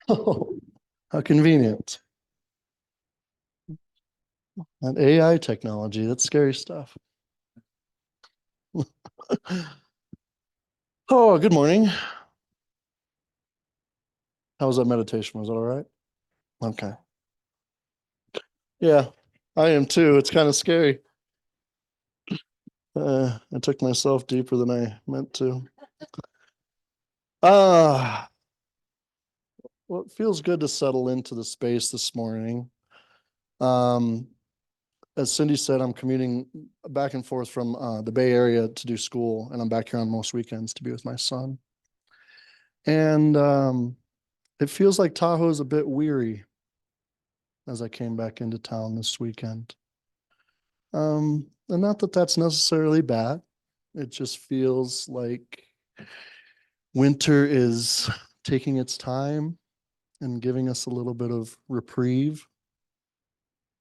Oh, how convenient. That AI technology, that's scary stuff. Oh, good morning. How was that meditation? Was that all right? Okay. Yeah, I am too. It's kind of scary. I took myself deeper than I meant to. Ah, well, it feels good to settle into the space this morning. Um, as Cindy said, I'm commuting back and forth from the Bay Area to do school, and I'm back here on most weekends to be with my son. And it feels like Tahoe's a bit weary as I came back into town this weekend. And not that that's necessarily bad. It just feels like winter is taking its time and giving us a little bit of reprieve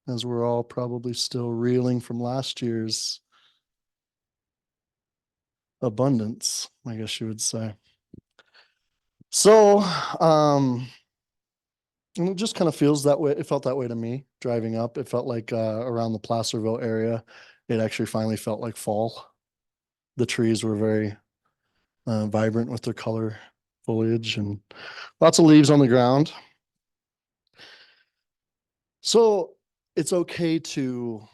as we're all probably still reeling from last year's abundance, I guess you would say. So, and it just kind of feels that way. It felt that way to me driving up. It felt like around the Placerville area, it actually finally felt like fall. The trees were very vibrant with their color, foliage, and lots of leaves on the ground. So it's okay to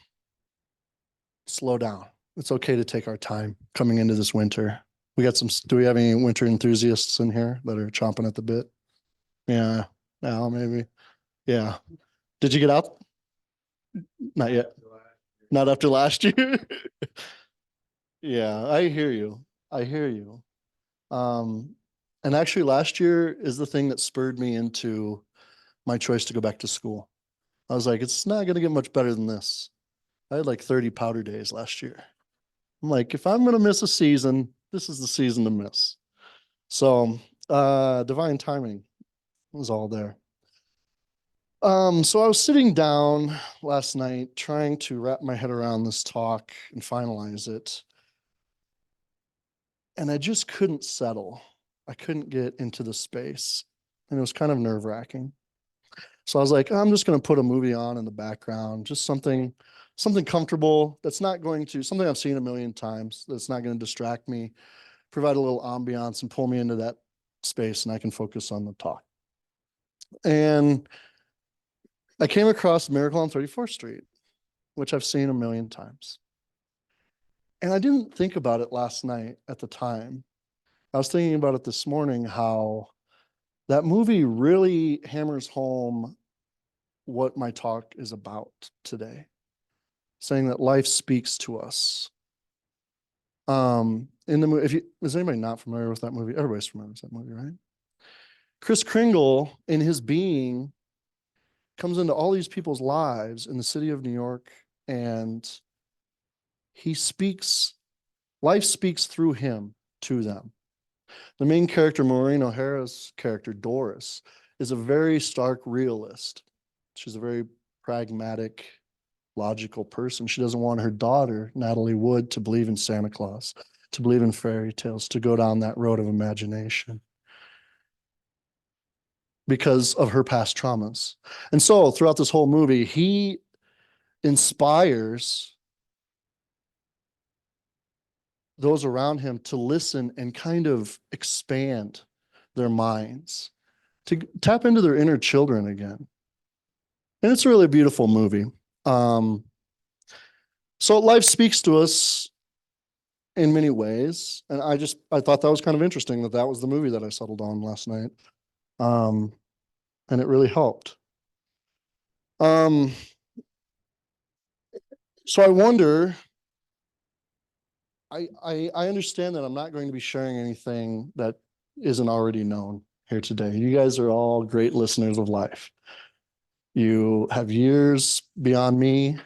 slow down. It's okay to take our time coming into this winter. Do we have any winter enthusiasts in here that are chomping at the bit? Yeah, now maybe. Yeah. Did you get out? Not yet. Not after last year. Yeah, I hear you. I hear you. Um, and actually, last year is the thing that spurred me into my choice to go back to school. I was like, it's not going to get much better than this. I had like 30 powder days last year. I'm like, if I'm going to miss a season, this is the season to miss. So, divine timing was all there. So I was sitting down last night trying to wrap my head around this talk and finalize it. And I just couldn't settle. I couldn't get into the space. And it was kind of nerve wracking. So I was like, I'm just going to put a movie on in the background, just something comfortable that's not going to, something I've seen a million times that's not going to distract me, provide a little ambiance and pull me into that space and I can focus on the talk. And I came across Miracle on 34th Street, which I've seen a million times. And I didn't think about it last night at the time. I was thinking about it this morning, how that movie really hammers home what my talk is about today, saying that life speaks to us. In the movie, if you is anybody not familiar with that movie? Everybody's familiar with that movie, right? Kris Kringle, in his being, comes into all these people's lives in the city of New York, and he speaks, life speaks through him to them. The main character, Maureen O'Hara's character, Doris, is a very stark realist. She's a very pragmatic, logical person. She doesn't want her daughter, Natalie Wood, to believe in Santa Claus, to believe in fairy tales, to go down that road of imagination because of her past traumas. And so throughout this whole movie, he inspires those around him to listen and kind of expand their minds, to tap into their inner children again. And it's a really beautiful movie. Um, so life speaks to us in many ways, and I thought that was kind of interesting that that was the movie that I settled on last night, um, and it really helped. Um, so I wonder. I understand that I'm not going to be sharing anything that isn't already known here today. You guys are all great listeners of life. You have years beyond me,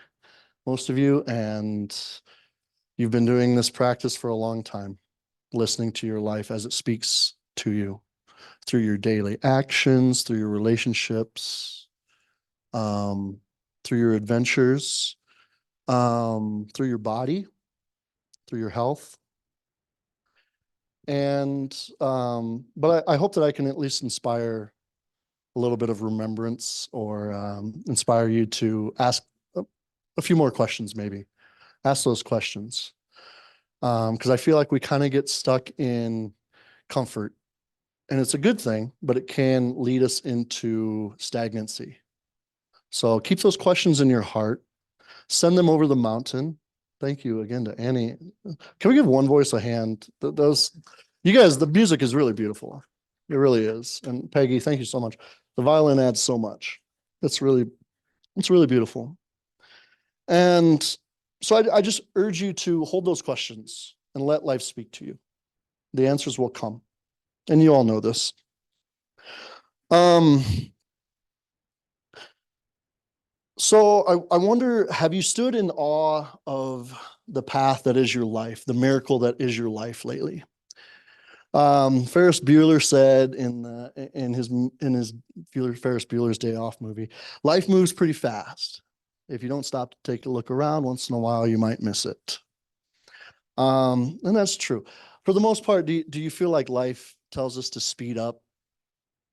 most of you, and you've been doing this practice for a long time, listening to your life as it speaks to you through your daily actions, through your relationships, um, through your adventures, through your body, through your health. And, but I hope that I can at least inspire a little bit of remembrance or inspire you to ask a few more questions, maybe. Ask those questions. Because I feel like we kind of get stuck in comfort, and it's a good thing, but it can lead us into stagnancy. So keep those questions in your heart, send them over the mountain. Thank you again to Annie. Can we give One Voice a hand? Those, you guys, the music is really beautiful. It really is. And Peggy, thank you so much. The violin adds so much. It's really beautiful. And so I just urge you to hold those questions and let life speak to you. The answers will come. And you all know this. So I wonder, have you stood in awe of the path that is your life, the miracle that is your life lately? Ferris Bueller said in his Ferris Bueller's Day Off movie, life moves pretty fast. If you don't stop to take a look around once in a while, you might miss it. And that's true. For the most part, do you feel like life tells us to speed up,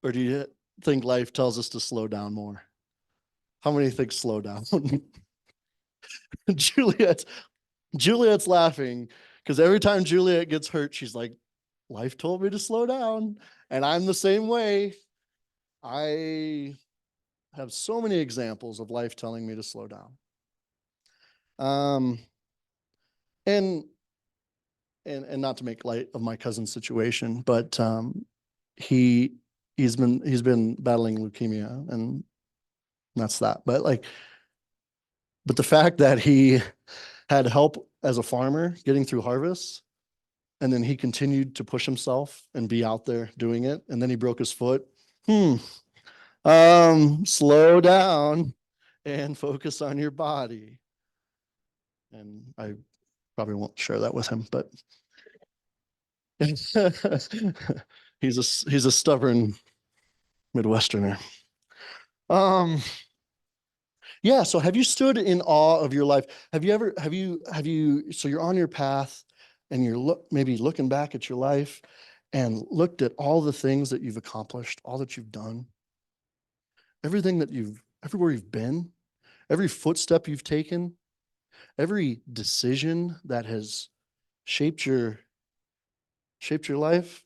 or do you think life tells us to slow down more? How many think slow down? Juliet's laughing because every time Juliet gets hurt, she's like, life told me to slow down. And I'm the same way. I have so many examples of life telling me to slow down. And not to make light of my cousin's situation, but he's been battling leukemia, and that's that. But the fact that he had help as a farmer getting through harvest, and then he continued to push himself and be out there doing it, and then he broke his foot. Slow down and focus on your body. And I probably won't share that with him, but he's a stubborn Midwesterner. Yeah. So have you stood in awe of your life? Have you, so you're on your path and you're maybe looking back at your life and looked at all the things that you've accomplished, all that you've done, everywhere you've been, every footstep you've taken, every decision that has shaped your life.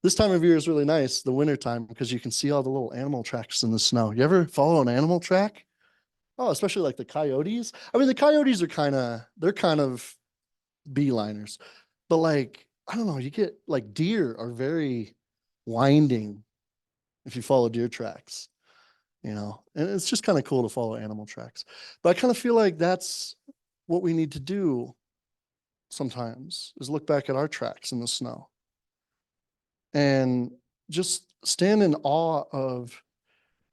This time of year is really nice, the winter time, because you can see all the little animal tracks in the snow. You ever follow an animal track? Oh, especially like the coyotes. I mean, the coyotes are they're kind of beeliners, but I don't know, you get deer are very winding if you follow deer tracks, and it's just kind of cool to follow animal tracks. But I kind of feel like that's what we need to do sometimes, is look back at our tracks in the snow and just stand in awe of,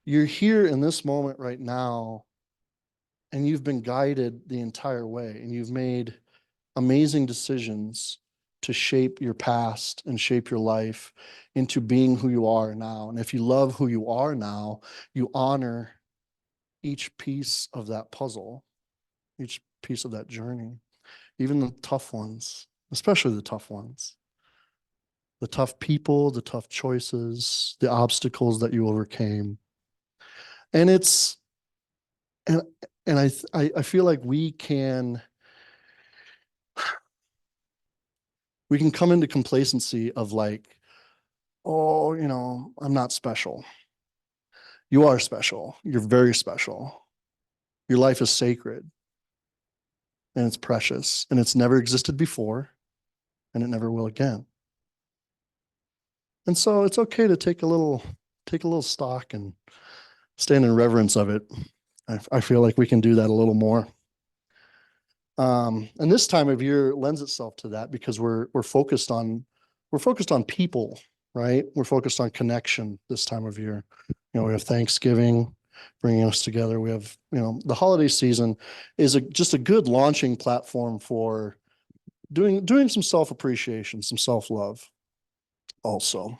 you're here in this moment right now, and you've been guided the entire way, and you've made amazing decisions to shape your past and shape your life into being who you are now. And if you love who you are now, you honor each piece of that puzzle, each piece of that journey, even the tough ones, especially the tough ones, the tough people, the tough choices, the obstacles that you overcame. And it's, and I feel like we can come into complacency of oh, I'm not special. You are special. You're very special. Your life is sacred, and it's precious, and it's never existed before, and it never will again. And so it's okay to take a little stock and stand in reverence of it. I feel like we can do that a little more. And this time of year lends itself to that, because we're focused on people, right? We're focused on connection this time of year. We have Thanksgiving bringing us together. We have, the holiday season is just a good launching platform for doing some self-appreciation, some self-love also.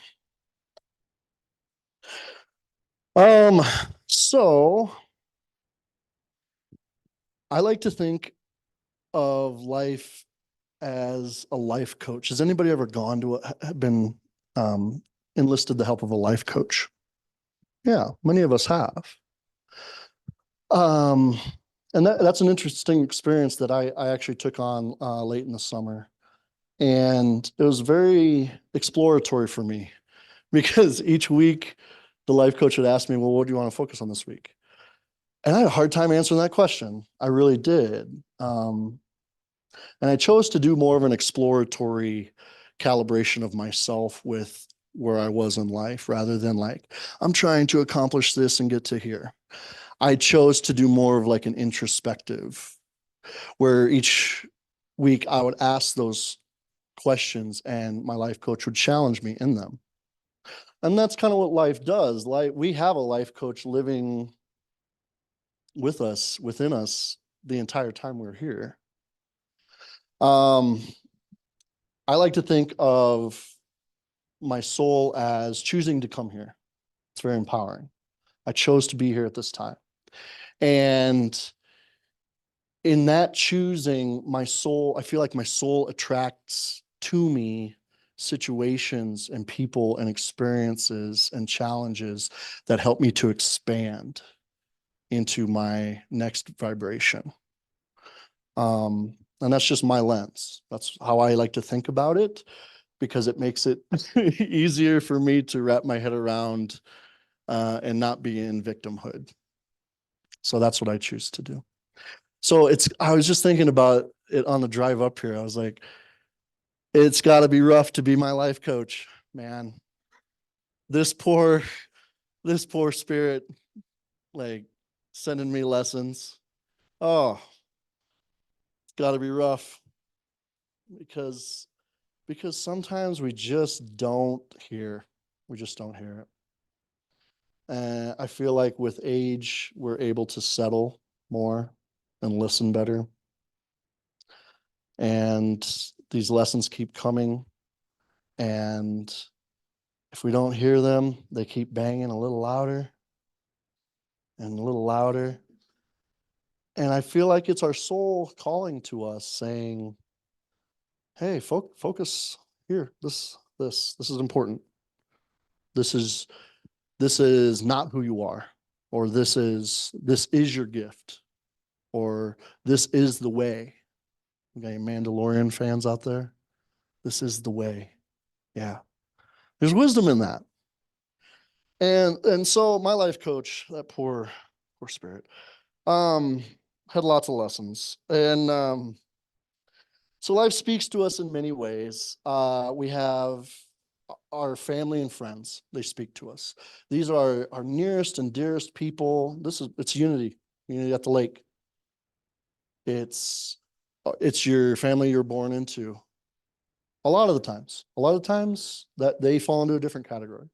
So I like to think of life as a life coach. Has anybody ever been enlisted the help of a life coach? Yeah, many of us have. Um, and that's an interesting experience that I actually took on late in the summer. And it was very exploratory for me because each week the life coach would ask me, well, what do you want to focus on this week? And I had a hard time answering that question. I really did. And I chose to do more of an exploratory calibration of myself with where I was in life rather than like, I'm trying to accomplish this and get to here. I chose to do more of like an introspective, where each week I would ask those questions and my life coach would challenge me in them. And that's kind of what life does. Like we have a life coach living with us, within us, the entire time we're here. Um, I like to think of my soul as choosing to come here. It's very empowering. I chose to be here at this time. And in that choosing, my soul, I feel like my soul attracts to me situations and people and experiences and challenges that help me to expand into my next vibration. And that's just my lens. That's how I like to think about it because it makes it easier for me to wrap my head around and not be in victimhood. So that's what I choose to do. So I was just thinking about it on the drive up here. I was like, it's got to be rough to be my life coach, man. This poor, this poor spirit, like sending me lessons. Oh, it's got to be rough because sometimes we just don't hear. We just don't hear it. And I feel like with age, we're able to settle more and listen better. And these lessons keep coming. And if we don't hear them, they keep banging a little louder and a little louder. And I feel like it's our soul calling to us saying, hey, focus here. This is important. This is not who you are, or this is your gift, or this is the way. We got any Mandalorian fans out there? This is the way. Yeah. There's wisdom in that. And so my life coach, that poor spirit, um, had lots of lessons. And so life speaks to us in many ways. We have our family and friends, they speak to us. These are our nearest and dearest people. It's unity at the lake. It's your family you're born into. A lot of the times that they fall into a different category,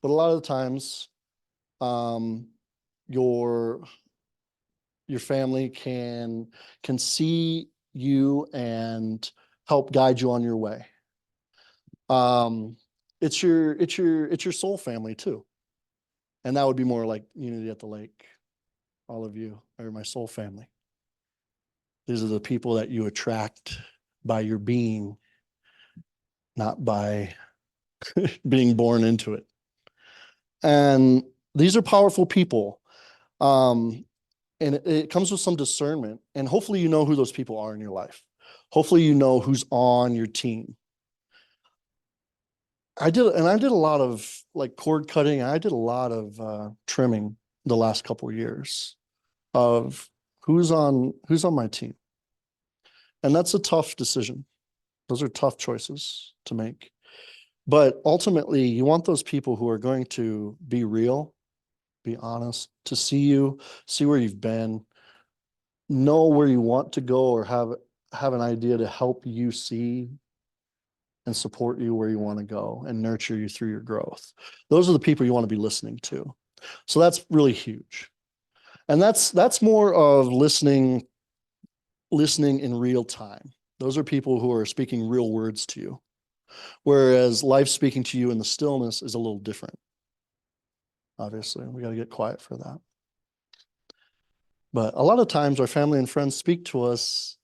but a lot of the times, um, your family can see you and help guide you on your way. Um, it's your soul family too, and that would be more like unity at the lake. All of you are my soul family. These are the people that you attract by your being, not by being born into it. And these are powerful people. Um, and it comes with some discernment. And hopefully you know who those people are in your life. Hopefully you know who's on your team. I did a lot of like cord cutting. I did a lot of trimming the last couple of years of who's on my team. And that's a tough decision. Those are tough choices to make. But ultimately, you want those people who are going to be real, be honest, to see you, see where you've been, know where you want to go, or have an idea to help you see and support you where you want to go and nurture you through your growth. Those are the people you want to be listening to. So that's really huge. And that's more of listening in real time. Those are people who are speaking real words to you. Whereas life speaking to you in the stillness is a little different. Obviously, we got to get quiet for that. But a lot of times our family and friends speak to us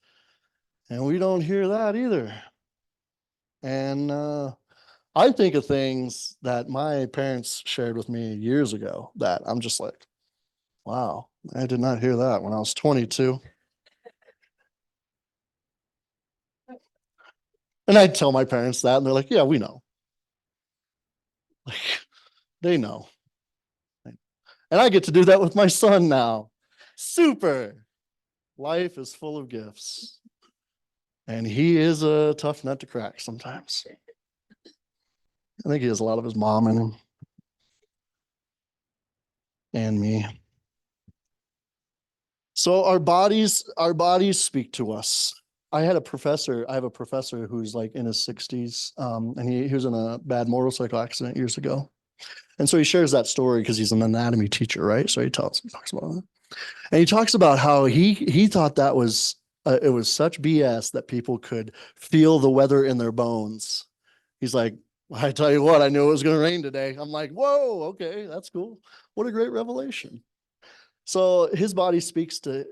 and we don't hear that either. And I think of things that my parents shared with me years ago that I'm just like, wow, I did not hear that when I was 22. And I'd tell my parents that, and they're like, yeah, we know. Like, they know. And I get to do that with my son now. Super. Life is full of gifts. And he is a tough nut to crack sometimes. I think he has a lot of his mom in him and me. So our bodies speak to us. I have a professor who's like in his 60s, and he was in a bad motorcycle accident years ago. And so he shares that story because he's an anatomy teacher, right? So he talks about it. And he talks about how he thought that was it was such BS that people could feel the weather in their bones. He's like, I tell you what, I knew it was going to rain today. I'm like, whoa, okay, that's cool. What a great revelation. So his body speaks to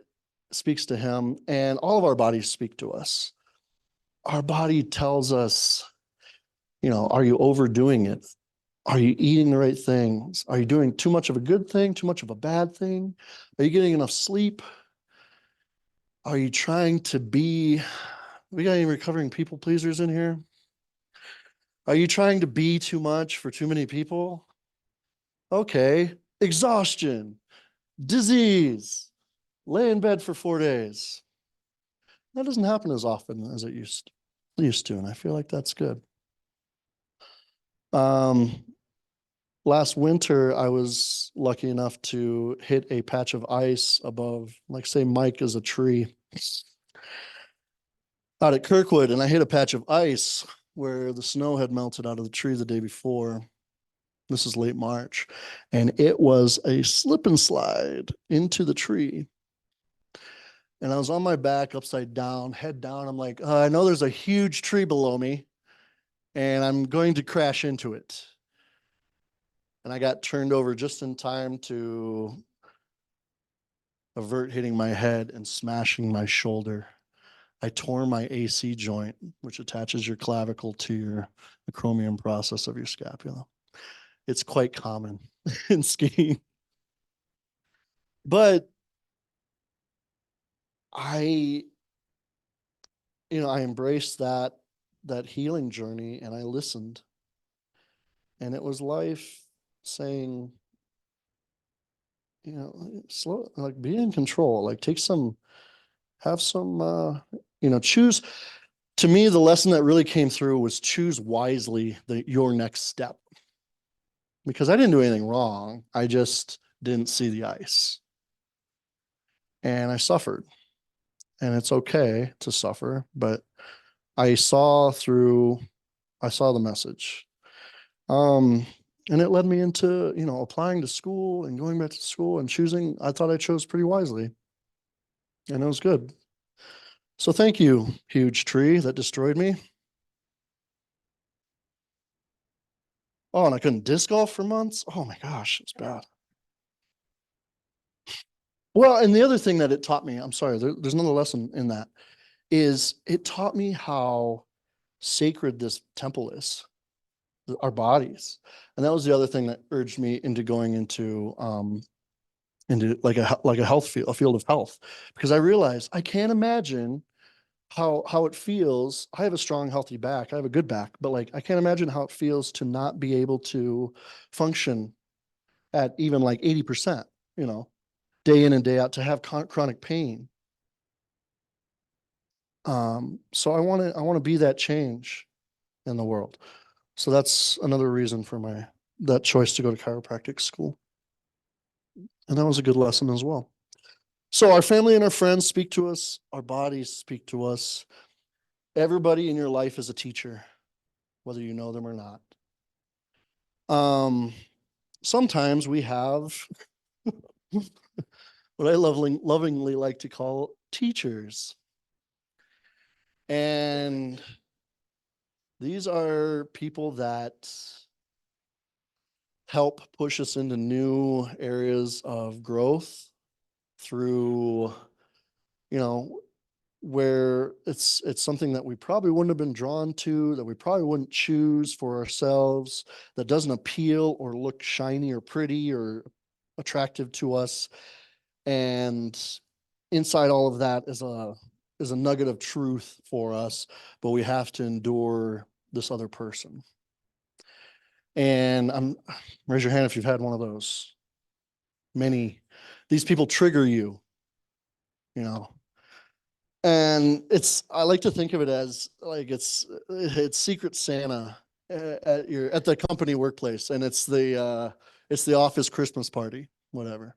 him, and all of our bodies speak to us. Our body tells us, are you overdoing it? Are you eating the right things? Are you doing too much of a good thing, too much of a bad thing? Are you getting enough sleep? Are you trying to be, we got any recovering people pleasers in here? Are you trying to be too much for too many people? Okay. Exhaustion, disease, lay in bed for 4 days. That doesn't happen as often as it used to, and I feel like that's good. Um, Last winter, I was lucky enough to hit a patch of ice above, like, say, Mike is a tree out at Kirkwood, and I hit a patch of ice where the snow had melted out of the tree the day before. This is late March, and it was a slip and slide into the tree. And I was on my back, upside down, head down. I'm like, I know there's a huge tree below me, and I'm going to crash into it. And I got turned over just in time to avert hitting my head and smashing my shoulder. I tore my AC joint, which attaches your clavicle to your acromion process of your scapula. It's quite common in skiing. But I, I embraced that healing journey, and I listened. And it was life saying, slow, like, be in control, like, have some, choose. To me, the lesson that really came through was choose wisely your next step, because I didn't do anything wrong. I just didn't see the ice, and I suffered, and it's okay to suffer, but I saw through, I saw the message. Um, and it led me into, applying to school and going back to school and choosing. I thought I chose pretty wisely, and it was good. So thank you, huge tree that destroyed me. Oh, and I couldn't disc golf for months. Oh my gosh, it's bad. Well, and the other thing that it taught me, I'm sorry, there's another lesson in that, is it taught me how sacred this temple is, our bodies. And that was the other thing that urged me into going into like a health field, a field of health, because I realized I can't imagine how it feels. I have a strong, healthy back. I have a good back, but like I can't imagine how it feels to not be able to function at even like 80%, day in and day out, to have chronic pain. So I want to be that change in the world. So that's another reason for that choice to go to chiropractic school. And that was a good lesson as well. So our family and our friends speak to us, our bodies speak to us. Everybody in your life is a teacher, whether you know them or not. Sometimes we have what I lovingly like to call teachers. And these are people that help push us into new areas of growth through, you know, where it's something that we probably wouldn't have been drawn to, that we probably wouldn't choose for ourselves, that doesn't appeal or look shiny or pretty or attractive to us. And inside all of that is a nugget of truth for us, but we have to endure this other person. And I'm raise your hand if you've had one of those. Many these people trigger you, you know. And I like to think of it as like it's Secret Santa at the company workplace, and it's the office Christmas party, whatever.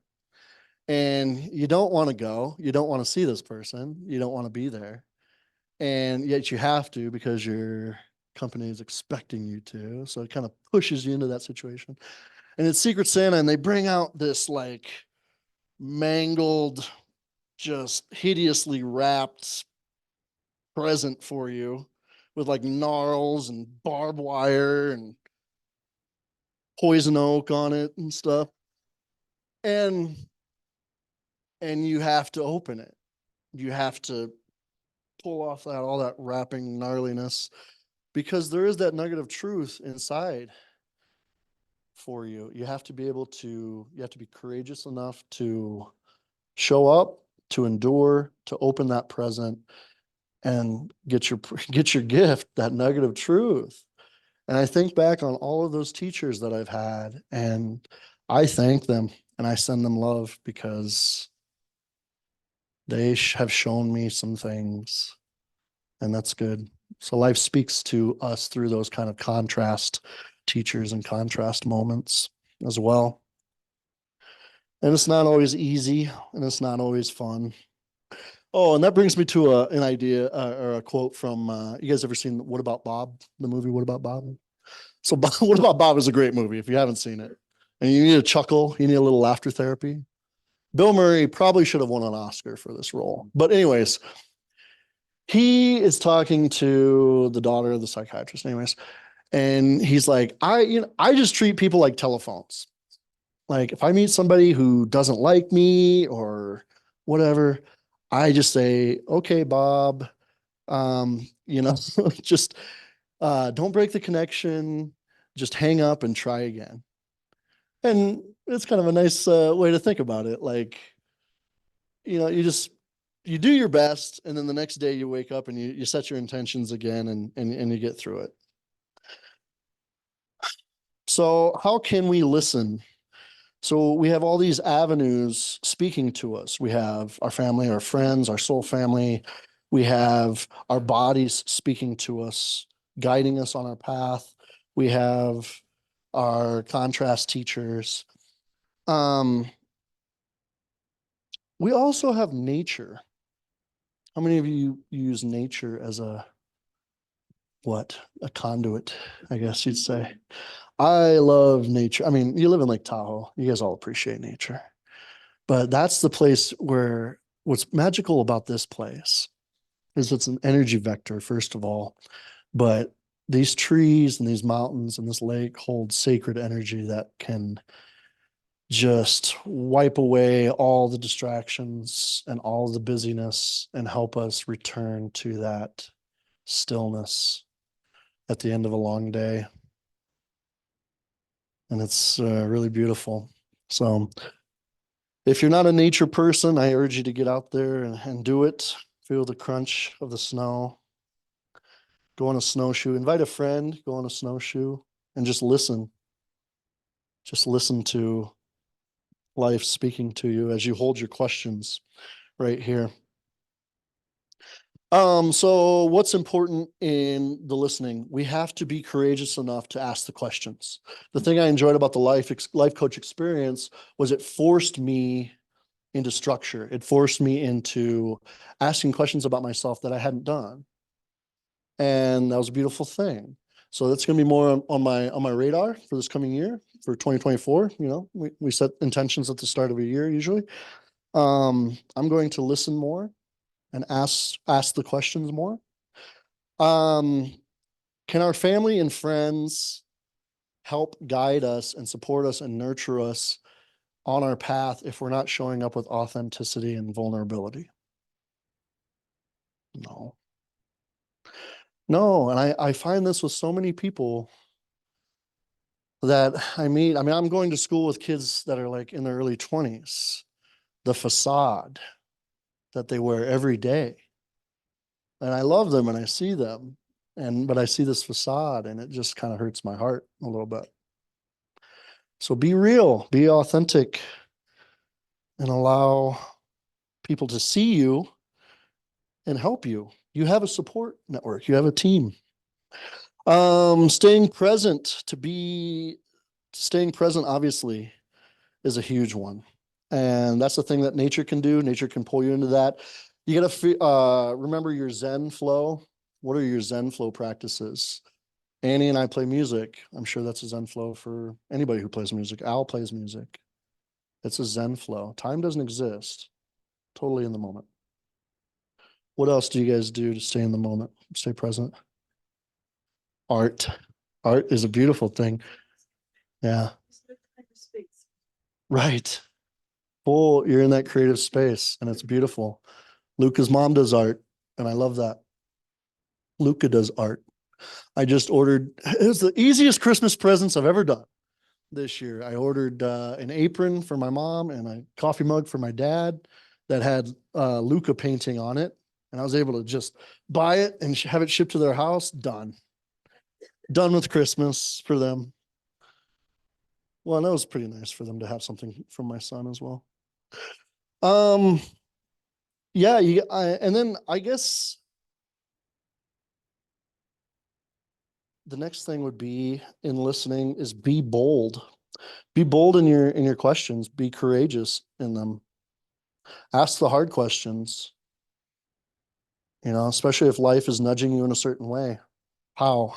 And you don't want to go, you don't want to see this person, you don't want to be there, and yet you have to because your company is expecting you to. So it kind of pushes you into that situation. And it's Secret Santa, and they bring out this like mangled, just hideously wrapped present for you with like gnarls and barbed wire and poison oak on it and stuff. And you have to open it. You have to pull off that all that wrapping gnarliness because there is that nugget of truth inside for you. You have to be able to you have to be courageous enough to show up, to endure, to open that present and get your gift, that nugget of truth. And I think back on all of those teachers that I've had, and I thank them and I send them love because they have shown me some things, and that's good. So life speaks to us through those kind of contrast teachers and contrast moments as well. And it's not always easy and it's not always fun. Oh, and that brings me to an idea or a quote from you guys ever seen What About Bob? The movie What About Bob? So What About Bob is a great movie if you haven't seen it. And you need a chuckle, you need a little laughter therapy. Bill Murray probably should have won an Oscar for this role. But anyways, he is talking to the daughter of the psychiatrist anyways, and he's like, I just treat people like telephones. Like if I meet somebody who doesn't like me or whatever, I just say, okay, Bob, just don't break the connection, just hang up and try again. And it's kind of a nice way to think about it. Like, you do your best, and then the next day you wake up and you set your intentions again, and you get through it. So how can we listen? So we have all these avenues speaking to us. We have our family, our friends, our soul family. We have our bodies speaking to us, guiding us on our path. We have our contrast teachers. Um, we also have nature. How many of you use nature as a conduit, I guess you'd say? I love nature. I mean, you live in Lake Tahoe. You guys all appreciate nature. But that's the place where what's magical about this place is it's an energy vector, first of all. But these trees and these mountains and this lake hold sacred energy that can just wipe away all the distractions and all the busyness and help us return to that stillness at the end of a long day. And it's really beautiful. So if you're not a nature person, I urge you to get out there and do it. Feel the crunch of the snow. Go on a snowshoe. Invite a friend, go on a snowshoe, and just listen. Just listen to life speaking to you as you hold your questions right here. So what's important in the listening? We have to be courageous enough to ask the questions. The thing I enjoyed about the life coach experience was it forced me into structure. It forced me into asking questions about myself that I hadn't done. And that was a beautiful thing. So that's going to be more on my radar for this coming year for 2024. We set intentions at the start of a year usually. I'm going to listen more and ask the questions more. Can our family and friends help guide us and support us and nurture us on our path if we're not showing up with authenticity and vulnerability? No, no. And I find this with so many people that I meet. I mean, I'm going to school with kids that are like in their early 20s. The facade that they wear every day. And I love them and I see them. But I see this facade and it just kind of hurts my heart a little bit. So be real, be authentic, and allow people to see you and help you. You have a support network, you have a team. Staying present, staying present obviously is a huge one. And that's the thing that nature can do. Nature can pull you into that. You got to remember your Zen flow. What are your Zen flow practices? Annie and I play music. I'm sure that's a Zen flow for anybody who plays music. Al plays music. It's a Zen flow. Time doesn't exist. Totally in the moment. What else do you guys do to stay in the moment, stay present? Art. Art is a beautiful thing. Yeah. Right. Full, you're in that creative space and it's beautiful. Luca's mom does art, and I love that. Luca does art. I just ordered, it was the easiest Christmas presents I've ever done this year. I ordered an apron for my mom and a coffee mug for my dad that had Luca painting on it. And I was able to just buy it and have it shipped to their house. Done. Done with Christmas for them. Well, that was pretty nice for them to have something from my son as well. Um, yeah, and then I guess the next thing would be in listening is be bold. Be bold in your questions. Be courageous in them. Ask the hard questions. Especially if life is nudging you in a certain way. How,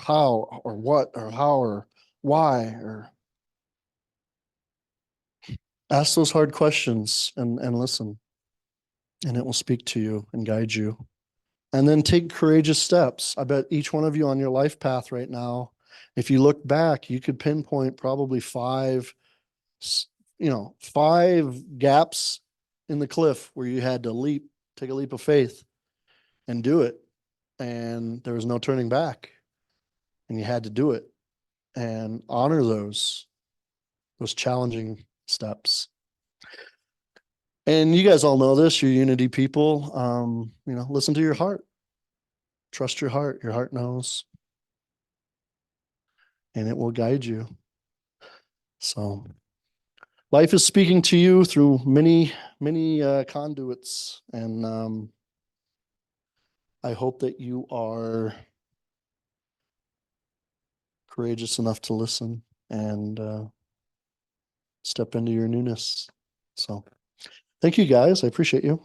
or what, or how, or why, or ask those hard questions and listen, and it will speak to you and guide you. And then take courageous steps. I bet each one of you on your life path right now, if you look back, you could pinpoint probably five gaps in the cliff where you had to take a leap of faith and do it. And there was no turning back. And you had to do it and honor those challenging steps. And you guys all know this, you're Unity people. Listen to your heart. Trust your heart. Your heart knows. And it will guide you. So life is speaking to you through many, many conduits. And I hope that you are courageous enough to listen and step into your newness. So thank you guys. I appreciate you.